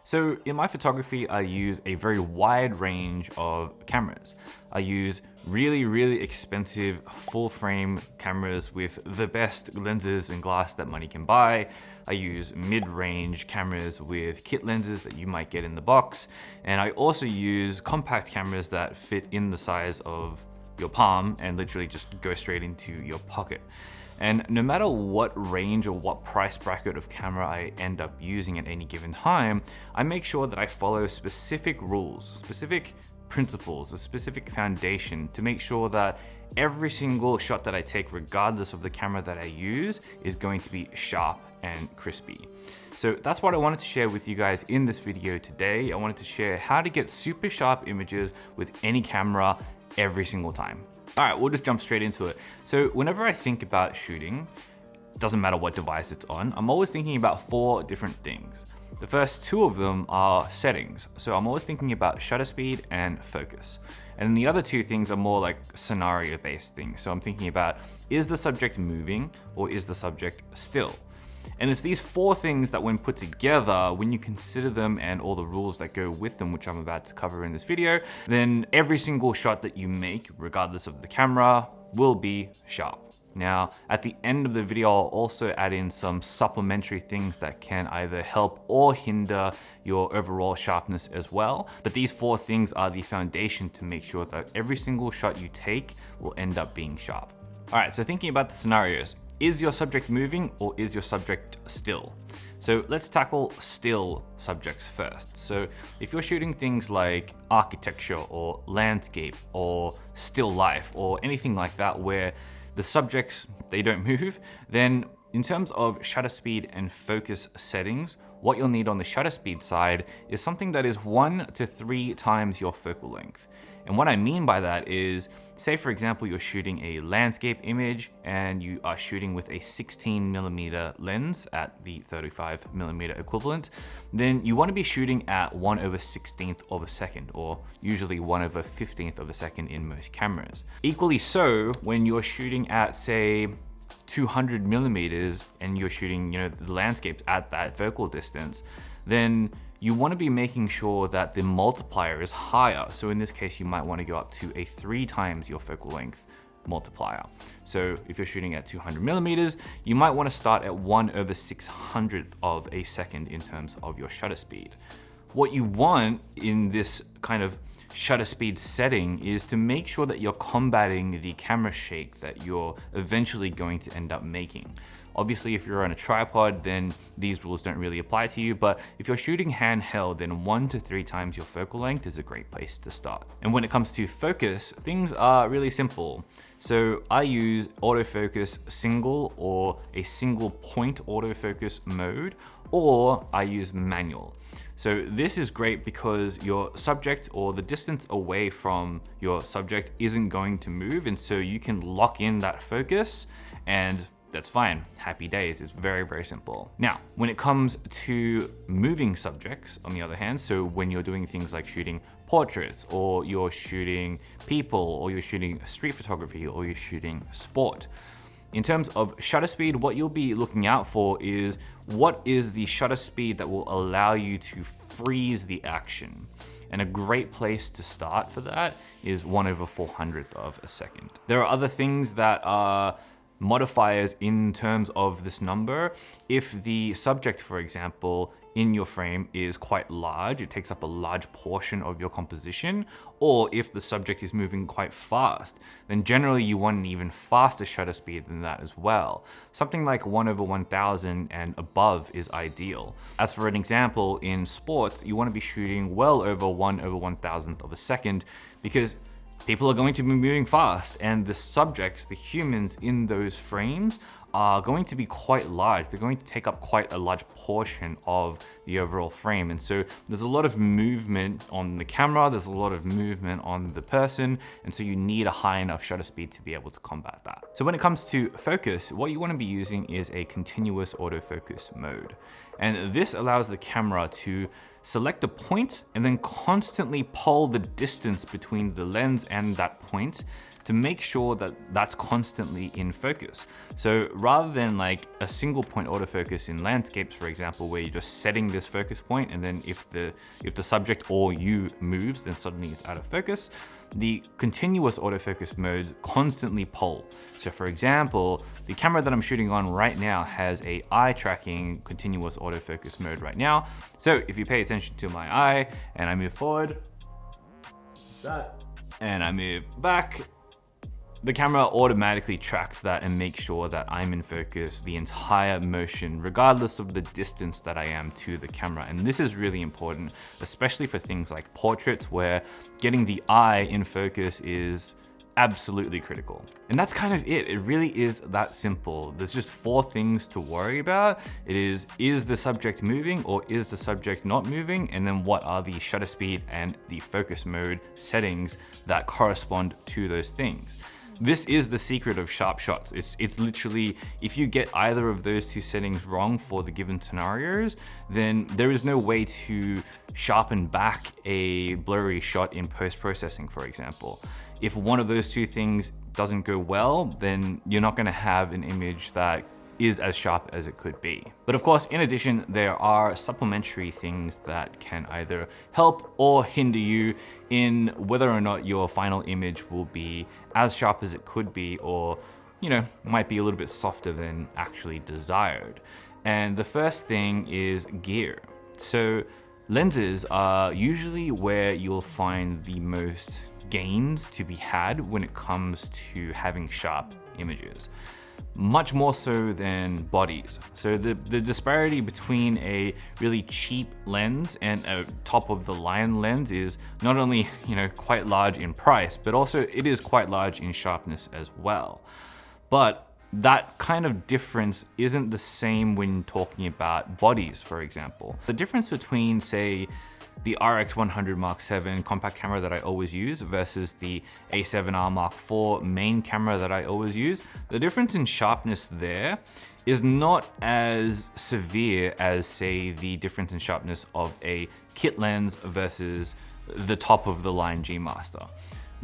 So in my photography, I use a very wide range of cameras. I use really expensive full frame cameras with the best lenses and glass that money can buy. I use mid-range cameras with kit lenses that you might get in the box. And I also use compact cameras that fit in the size of your palm and literally just go straight into your pocket. And no matter what range or what price bracket of camera I end up using at any given time, I make sure that I follow specific rules, specific principles, a specific foundation to make sure that every single shot that I take, regardless of the camera that I use, is going to be sharp and crispy. So that's what I wanted to share with you guys in this video today. I wanted to share how to get super sharp images with any camera every single time. All right, we'll just jump straight into it. So whenever I think about shooting, doesn't matter what device it's on, I'm always thinking about 4 different things. The first 2 of them are settings. So I'm always thinking about shutter speed and focus. And the other 2 things are more like scenario-based things. So I'm thinking about, is the subject moving or is the subject still? And it's these 4 things that when put together, when you consider them and all the rules that go with them, which I'm about to cover in this video, then every single shot that you make, regardless of the camera, will be sharp. Now, at the end of the video, I'll also add in some supplementary things that can either help or hinder your overall sharpness as well. But these 4 things are the foundation to make sure that every single shot you take will end up being sharp. All right, so thinking about the scenarios. Is your subject moving or is your subject still? So let's tackle still subjects first. So if you're shooting things like architecture or landscape or still life or anything like that where the subjects, they don't move, then in terms of shutter speed and focus settings, what you'll need on the shutter speed side is something that is 1 to 3 times your focal length. And what I mean by that is, say for example, you're shooting a landscape image and you are shooting with a 16mm lens at the 35mm equivalent, then you want to be shooting at 1/16th of a second, or usually 1/15th of a second in most cameras. Equally so, when you're shooting at, say, 200mm and you're shooting, the landscapes at that focal distance, then you want to be making sure that the multiplier is higher. So in this case, you might want to go up to a 3 times your focal length multiplier. So if you're shooting at 200mm, you might want to start at 1/600th of a second in terms of your shutter speed. What you want in this kind of shutter speed setting is to make sure that you're combating the camera shake that you're eventually going to end up making. Obviously, if you're on a tripod, then these rules don't really apply to you, but if you're shooting handheld, then 1 to 3 times your focal length is a great place to start. And when it comes to focus, things are really simple. So I use autofocus single or a single point autofocus mode, or I use manual. So this is great because your subject or the distance away from your subject isn't going to move, and so you can lock in that focus and that's fine. Happy days. It's very simple. Now, when it comes to moving subjects, on the other hand, so when you're doing things like shooting portraits, or you're shooting people, or you're shooting street photography, or you're shooting sport, in terms of shutter speed, what you'll be looking out for is what is the shutter speed that will allow you to freeze the action. And a great place to start for that is 1/400th of a second. There are other things that are modifiers in terms of this number. If the subject, for example, in your frame is quite large, it takes up a large portion of your composition, or if the subject is moving quite fast, then generally you want an even faster shutter speed than that as well. Something like 1/1000 and above is ideal. As for an example, in sports, you want to be shooting well over 1/1000th of a second because people are going to be moving fast, and the subjects, the humans in those frames, are going to be quite large. They're going to take up quite a large portion of the overall frame. And so there's a lot of movement on the camera, there's a lot of movement on the person, and so you need a high enough shutter speed to be able to combat that. So when it comes to focus, what you want to be using is a continuous autofocus mode. And this allows the camera to select a point and then constantly pull the distance between the lens and that point to make sure that that's constantly in focus. So rather than like a single point autofocus in landscapes, for example, where you're just setting this focus point, and then if the subject or you moves, then suddenly it's out of focus, the continuous autofocus modes constantly poll. So for example, the camera that I'm shooting on right now has a eye tracking continuous autofocus mode right now. So if you pay attention to my eye and I move forward, and I move back, the camera automatically tracks that and makes sure that I'm in focus the entire motion, regardless of the distance that I am to the camera. And this is really important, especially for things like portraits, where getting the eye in focus is absolutely critical. And that's kind of it. It really is that simple. There's just 4 things to worry about. It is the subject moving or is the subject not moving? And then what are the shutter speed and the focus mode settings that correspond to those things? This is the secret of sharp shots. It's literally, if you get either of those 2 settings wrong for the given scenarios, then there is no way to sharpen back a blurry shot in post-processing, for example. If one of those 2 things doesn't go well, then you're not gonna have an image that is as sharp as it could be. But of course, in addition, there are supplementary things that can either help or hinder you in whether or not your final image will be as sharp as it could be, or, you know, might be a little bit softer than actually desired. And the first thing is gear. So lenses are usually where you'll find the most gains to be had when it comes to having sharp images. Much more so than bodies. So the disparity between a really cheap lens and a top of the line lens is not only, you know, quite large in price, but also it is quite large in sharpness as well. But that kind of difference isn't the same when talking about bodies, for example. The difference between, say, the RX100 Mark VII compact camera that I always use versus the A7R Mark IV main camera that I always use, the difference in sharpness there is not as severe as, say, the difference in sharpness of a kit lens versus the top of the line G Master.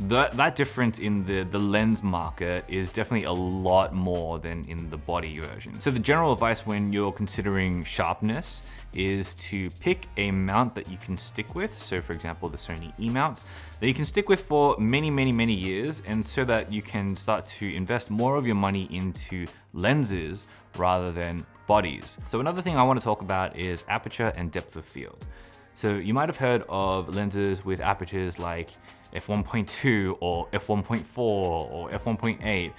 That difference in the lens marker is definitely a lot more than in the body version. So the general advice when you're considering sharpness is to pick a mount that you can stick with. So for example, the Sony E-mounts that you can stick with for many, many, many years, and so that you can start to invest more of your money into lenses rather than bodies. So another thing I want to talk about is aperture and depth of field. So you might have heard of lenses with apertures like f1.2 or f1.4 or f1.8,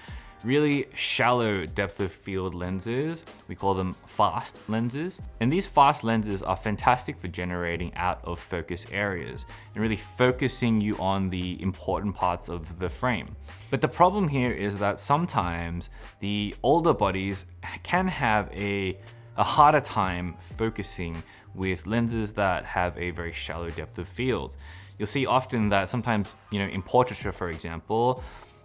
really shallow depth of field lenses. We call them fast lenses. And these fast lenses are fantastic for generating out of focus areas and really focusing you on the important parts of the frame. But the problem here is that sometimes the older bodies can have a harder time focusing with lenses that have a very shallow depth of field. You'll see often that sometimes, you know, in portraiture, for example,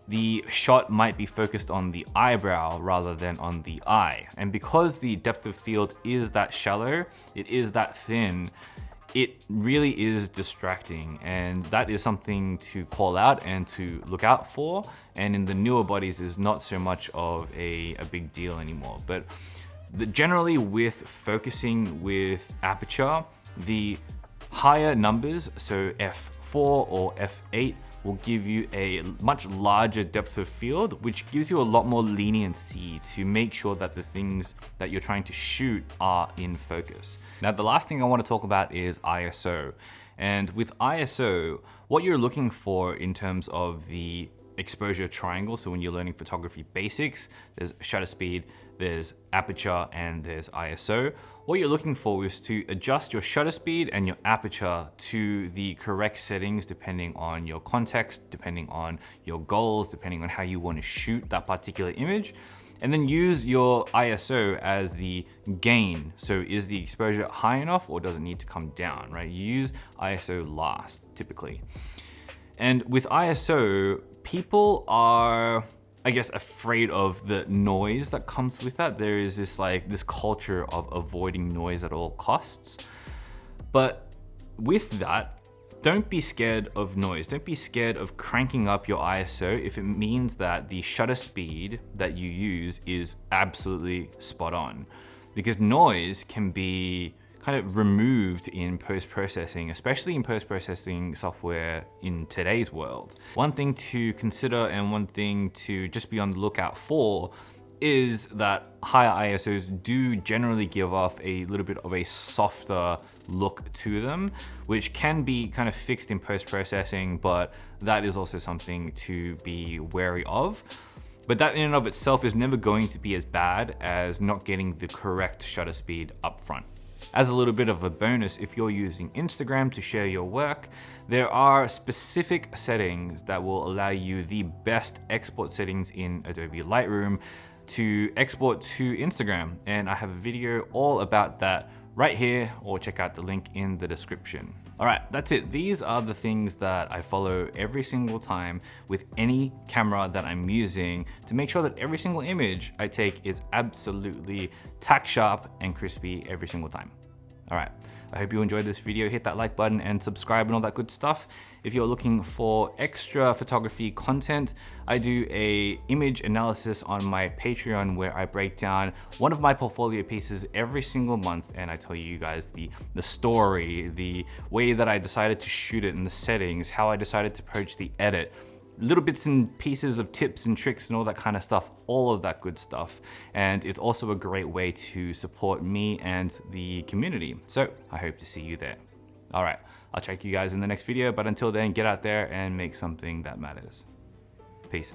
the shot might be focused on the eyebrow rather than on the eye. And because the depth of field is that shallow, it is that thin, it really is distracting. And that is something to call out and to look out for. And in the newer bodies is not so much of a big deal anymore. But generally with focusing with aperture, the higher numbers, so f4 or f8, will give you a much larger depth of field, which gives you a lot more leniency to make sure that the things that you're trying to shoot are in focus. Now, the last thing I want to talk about is ISO. And with ISO, what you're looking for in terms of the exposure triangle, so when you're learning photography basics, there's shutter speed, there's aperture, and there's ISO. What you're looking for is to adjust your shutter speed and your aperture to the correct settings depending on your context, depending on your goals, depending on how you want to shoot that particular image. And then use your ISO as the gain. So is the exposure high enough or does it need to come down, right? You use ISO last, typically. And with ISO, people are, I guess, afraid of the noise that comes with that. There is this culture of avoiding noise at all costs. But with that, don't be scared of noise. Don't be scared of cranking up your ISO if it means that the shutter speed that you use is absolutely spot on. Because noise can be kind of removed in post-processing, especially in post-processing software in today's world. One thing to consider and one thing to just be on the lookout for is that higher ISOs do generally give off a little bit of a softer look to them, which can be kind of fixed in post-processing, but that is also something to be wary of. But that in and of itself is never going to be as bad as not getting the correct shutter speed up front. As a little bit of a bonus, if you're using Instagram to share your work, there are specific settings that will allow you the best export settings in Adobe Lightroom to export to Instagram. And I have a video all about that right here, or check out the link in the description. All right, that's it. These are the things that I follow every single time with any camera that I'm using to make sure that every single image I take is absolutely tack sharp and crispy every single time. All right, I hope you enjoyed this video. Hit that like button and subscribe and all that good stuff. If you're looking for extra photography content, I do a image analysis on my Patreon where I break down one of my portfolio pieces every single month, and I tell you guys the story, the way that I decided to shoot it and the settings, how I decided to approach the edit, little bits and pieces of tips and tricks and all that kind of stuff, all of that good stuff. And it's also a great way to support me and the community. So I hope to see you there. All right, I'll check you guys in the next video, but until then, get out there and make something that matters. Peace.